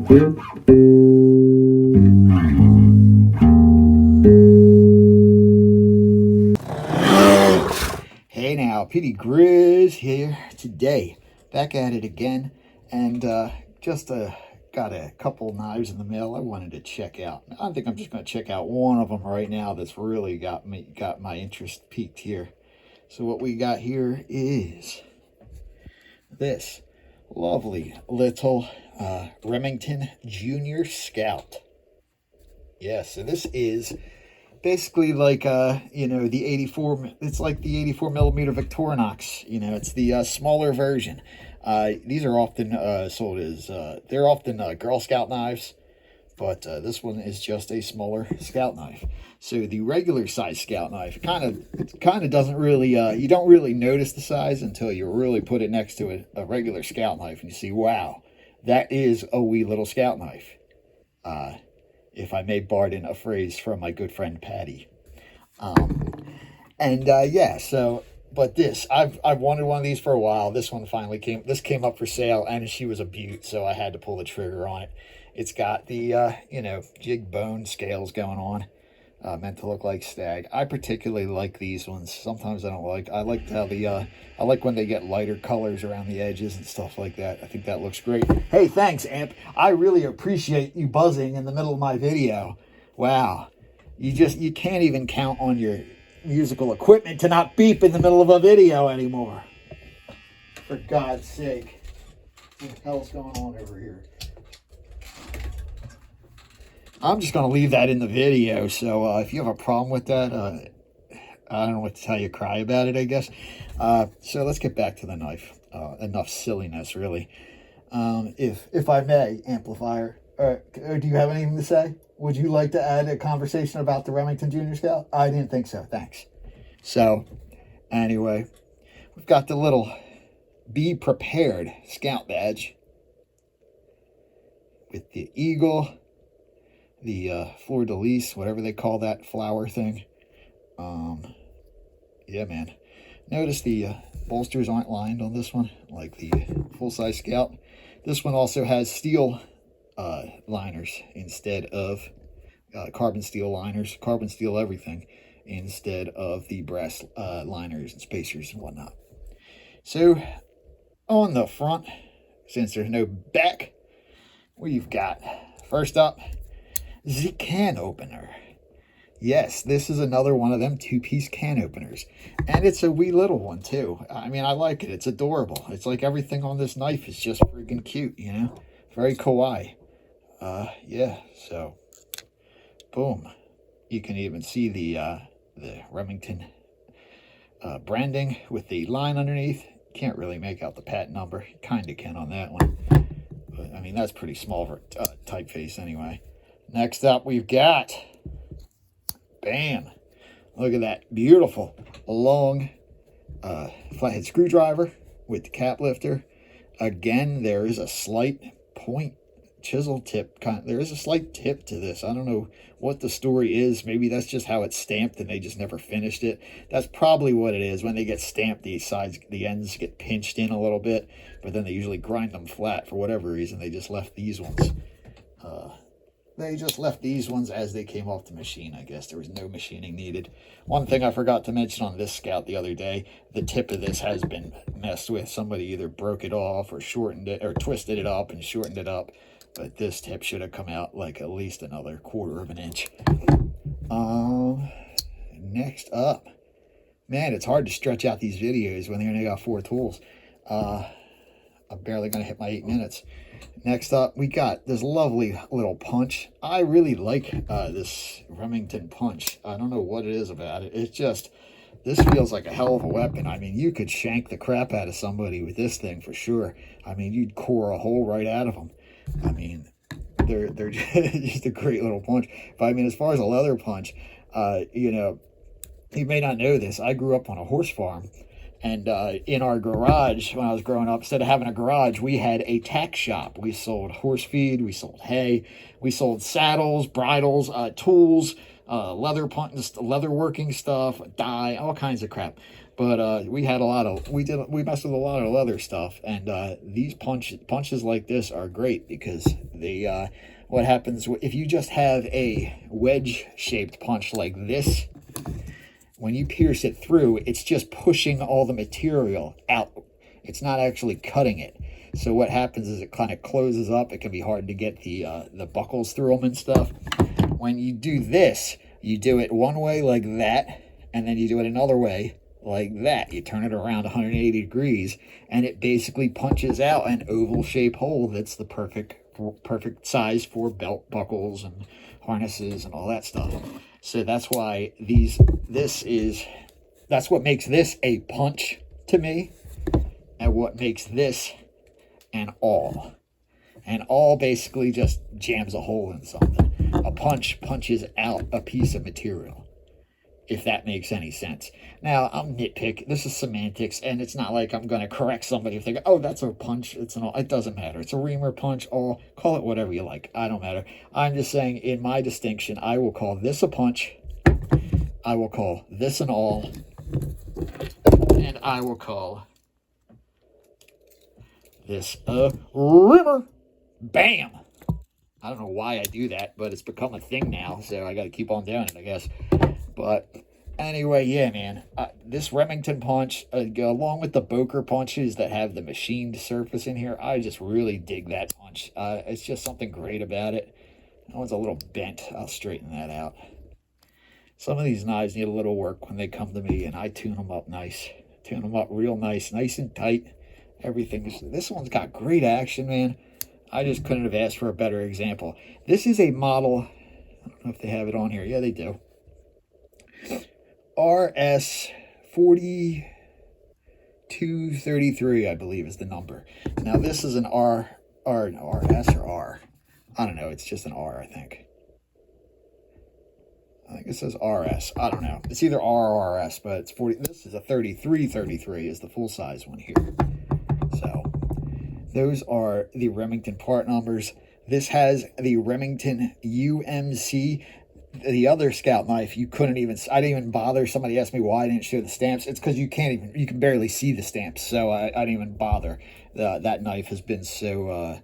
Hey now, Grizz here today, back at it again, and just got a couple knives in the mail I wanted to check out. I think I'm just going to check out one of them right now that's really got my interest peaked here. So what we got here is this lovely little Remington Junior Scout. Yeah, so this is basically like you know, the 84, it's like the 84 millimeter Victorinox. You know, it's the smaller version. These are often sold as they're often Girl Scout knives, but this one is just a smaller Scout knife. So the regular size Scout knife kind of doesn't really you don't really notice the size until you really put it next to a regular Scout knife and you see, wow, that is a wee little Scout knife. If I may pardon a phrase from my good friend Patty. Yeah, so, but this, I've wanted one of these for a while. This one finally came up for sale, and she was a beaut, so I had to pull the trigger on it. It's got the, you know, jig bone scales going on, meant to look like stag. I particularly like these ones. Sometimes I don't like, I like how I like when they get lighter colors around the edges and stuff like that. I think that looks great. Hey, thanks, Amp. I really appreciate you buzzing in the middle of my video. Wow. You can't even count on your musical equipment to not beep in the middle of a video anymore. For God's sake. What the hell's going on over here? I'm just going to leave that in the video, so if you have a problem with that, I don't know what to tell you, cry about it, I guess. So let's get back to the knife. Enough silliness, really. If I may, Amplifier, do you have anything to say? Would you like to add a conversation about the Remington Junior Scout? I didn't think so, thanks. So, anyway, we've got the little Be Prepared Scout badge with the eagle, the fleur-de-lis, whatever they call that flower thing. Yeah, man. Notice the bolsters aren't lined on this one, like the full-size Scout. This one also has steel liners instead of carbon steel liners, carbon steel everything, instead of the brass liners and spacers and whatnot. So, on the front, since there's no back, we've got, first up, the can opener. Yes, this is another one of them two-piece can openers. And it's a wee little one, too. I mean, I like it. It's adorable. It's like everything on this knife is just freaking cute, you know? Very kawaii. Yeah, so, boom. You can even see the Remington branding with the line underneath. Can't really make out the patent number. Kind of can on that one. But, I mean, that's pretty small for typeface anyway. Next up, we've got, bam, look at that beautiful long flathead screwdriver with the cap lifter. Again, there is a slight point chisel tip. There is a slight tip to this. I don't know what the story is. Maybe that's just how it's stamped and they just never finished it. That's probably what it is. When they get stamped, the sides, the ends get pinched in a little bit, but then they usually grind them flat for whatever reason. They just left these ones. They just left these ones as they came off the machine, I guess. There was no machining needed. One thing I forgot to mention on this Scout the other day, the tip of this has been messed with. Somebody either broke it off or shortened it, or twisted it up and shortened it up. But this tip should have come out like at least another 1/4 of an inch. Next up. Man, it's hard to stretch out these videos when they only got 4 tools. I'm barely going to hit my 8 minutes. Next up, we got this lovely little punch. I really like this Remington punch. I don't know what it is about it. It's just, this feels like a hell of a weapon. I mean, you could shank the crap out of somebody with this thing for sure. I mean, you'd core a hole right out of them. I mean, they're just a great little punch. But I mean, as far as a leather punch, you know, you may not know this. I grew up on a horse farm. And in our garage, when I was growing up, instead of having a garage, we had a tack shop. We sold horse feed, we sold hay, we sold saddles, bridles, tools, leather working stuff, dye, all kinds of crap. But we messed with a lot of leather stuff, and these punches like this are great because they what happens if you just have a wedge shaped punch like this, when you pierce it through, it's just pushing all the material out. It's not actually cutting it. So what happens is it kind of closes up. It can be hard to get the buckles through them and stuff. When you do this, you do it one way like that, and then you do it another way like that. You turn it around 180 degrees, and it basically punches out an oval shaped hole that's the perfect size for belt buckles and harnesses and all that stuff. So that's why that's what makes this a punch to me, and what makes this an awl. An awl basically just jams a hole in something. A punch punches out a piece of material, if that makes any sense. Now, I'm nitpick. This is semantics, and it's not like I'm going to correct somebody if they go, oh, that's a punch. It's an awl. It doesn't matter. It's a reamer, punch, awl. Call it whatever you like. I don't matter. I'm just saying, in my distinction, I will call this a punch. I will call this an awl. And I will call this a reamer. Bam! I don't know why I do that, but it's become a thing now, so I got to keep on doing it, I guess. But anyway, yeah, man, this Remington punch, along with the Boker punches that have the machined surface in here, I just really dig that punch. It's just something great about it. That one's a little bent. I'll straighten that out. Some of these knives need a little work when they come to me, and I tune them up nice. Tune them up real nice and tight. Everything. This one's got great action, man. I just couldn't have asked for a better example. This is a model, I don't know if they have it on here. Yeah, they do. RS 4233, I believe, is the number. Now, this is an RS or R. I don't know. It's just an R, I think. I think it says RS. I don't know. It's either R or RS, but it's 40. This is a 3333 is the full-size one here. So those are the Remington part numbers. This has the Remington UMC. The other Scout knife, you couldn't even, I didn't even bother. Somebody asked me why I didn't show the stamps. It's because you can barely see the stamps. So I didn't even bother. That knife has been so,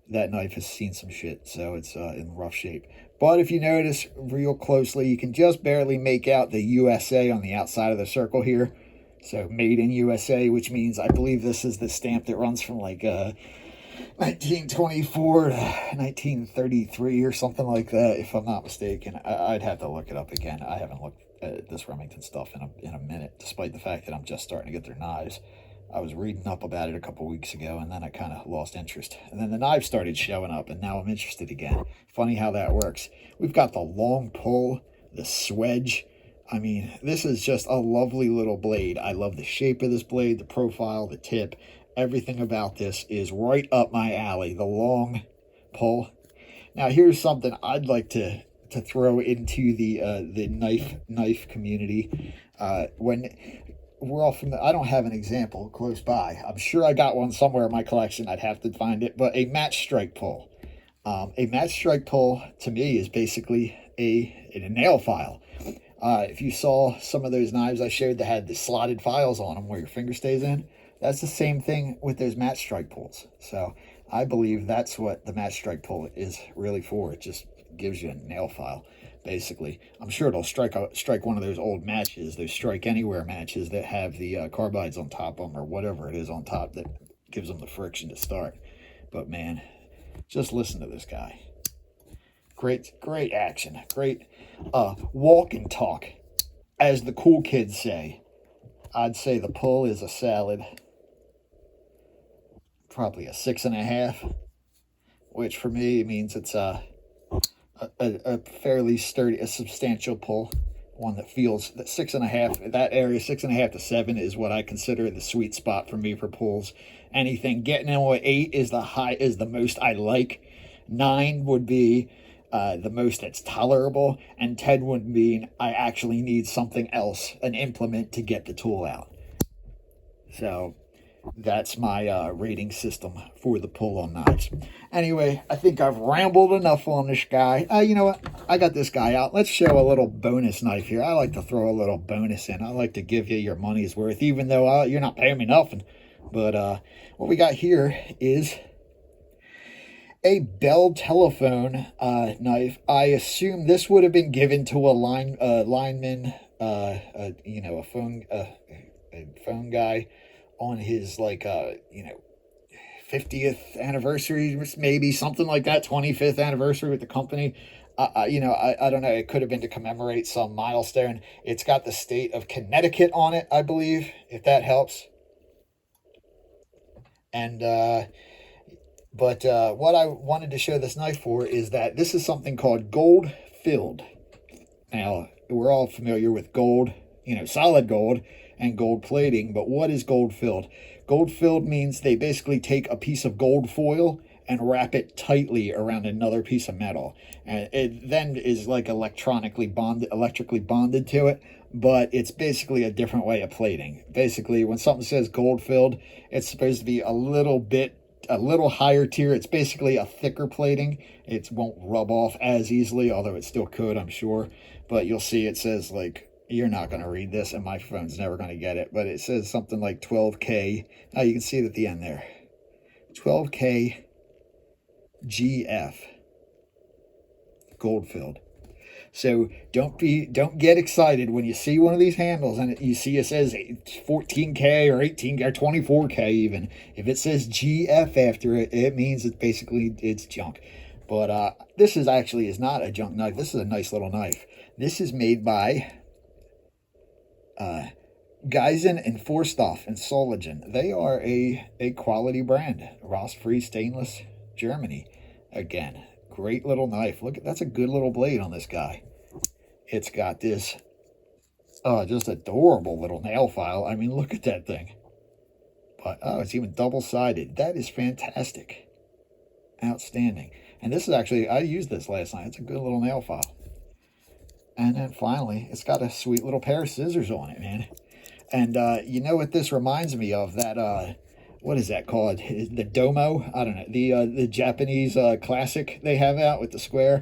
that knife has seen some shit. So it's in rough shape. But if you notice real closely, you can just barely make out the USA on the outside of the circle here. So made in USA, which means I believe this is the stamp that runs from like 1924 to 1933 or something like that, if I'm not mistaken. I'd have to look it up again. I haven't looked at this Remington stuff in a minute, despite the fact that I'm just starting to get their knives. I was reading up about it a couple weeks ago, and then I kind of lost interest. And then the knives started showing up, and now I'm interested again. Funny how that works. We've got the long pull, the swedge. I mean, this is just a lovely little blade. I love the shape of this blade, the profile, the tip. Everything about this is right up my alley. The long pull. Now, here's something I'd like to throw into the knife community. When we're all from I don't have an example close by. I'm sure I got one somewhere in my collection. I'd have to find it. But a match strike pull. A match strike pull, to me, is basically a nail file. If you saw some of those knives I showed that had the slotted files on them where your finger stays in, that's the same thing with those match strike pulls. So I believe that's what the match strike pull is really for. It just gives you a nail file, basically. I'm sure it'll strike one of those old matches, those strike anywhere matches that have the carbides on top of them or whatever it is on top that gives them the friction to start. But man, just listen to this guy. Great action. Great walk and talk. As the cool kids say, I'd say the pull is a salad. Probably a 6.5, which for me means it's a fairly sturdy, a substantial pull. One that feels that 6.5, that area 6.5 to 7 is what I consider the sweet spot for me for pulls. Anything getting in with 8 is the most I like. 9 would be the most that's tolerable, and 10 would mean I actually need something else, an implement to get the tool out. So that's my rating system for the pull-on knives. Anyway, I think I've rambled enough on this guy. You know what? I got this guy out. Let's show a little bonus knife here. I like to throw a little bonus in. I like to give you your money's worth, even though you're not paying me nothing. But what we got here is a Bell telephone knife. I assume this would have been given to a lineman, you know, a phone guy on his, like, you know, 50th anniversary, maybe something like that, 25th anniversary with the company. You know, I don't know. It could have been to commemorate some milestone. It's got the state of Connecticut on it, I believe, if that helps. And, but what I wanted to show this knife for is that this is something called gold filled. Now, we're all familiar with gold, you know, solid gold and gold plating, but what is gold filled? Gold filled means they basically take a piece of gold foil and wrap it tightly around another piece of metal, and it then is like electrically bonded to it, but it's basically a different way of plating. Basically, when something says gold filled, it's supposed to be a little higher tier. It's basically a thicker plating. It won't rub off as easily, although it still could, I'm sure. But you'll see it says, like, you're not going to read this, and my phone's never going to get it, but it says something like 12K. Now you can see it at the end there. 12K GF. Gold filled. So don't get excited when you see one of these handles and you see it says 14K or 18K or 24K even. If it says GF after it, it means it's junk. But this is not a junk knife. This is a nice little knife. This is made by Geisen and Forstoff and Soligen. They are a quality brand. Rust-free stainless, Germany. Again, great little knife. Look, that's a good little blade on this guy. It's got this just adorable little nail file. I mean, look at that thing. But it's even double-sided. That is fantastic. Outstanding. And this is actually, I used this last night. It's a good little nail file. And then finally, it's got a sweet little pair of scissors on it, man. And you know what this reminds me of? That, what is that called? The Domo? I don't know. The Japanese classic they have out with the square.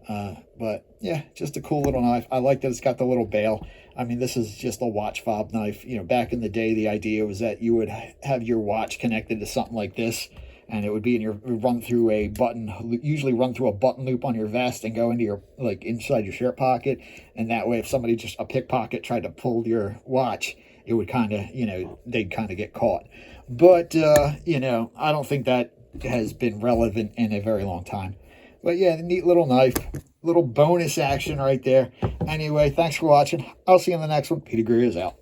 But yeah, just a cool little knife. I like that it's got the little bail. I mean, this is just a watch fob knife. You know, back in the day, the idea was that you would have your watch connected to something like this, and it would be in your usually run through a button loop on your vest and go into your, like, inside your shirt pocket. And that way, if somebody, just a pickpocket, tried to pull your watch, it would kind of, you know, they'd kind of get caught. But, you know, I don't think that has been relevant in a very long time. But yeah, neat little knife, little bonus action right there. Anyway, thanks for watching. I'll see you in the next one. Peter Greer is out.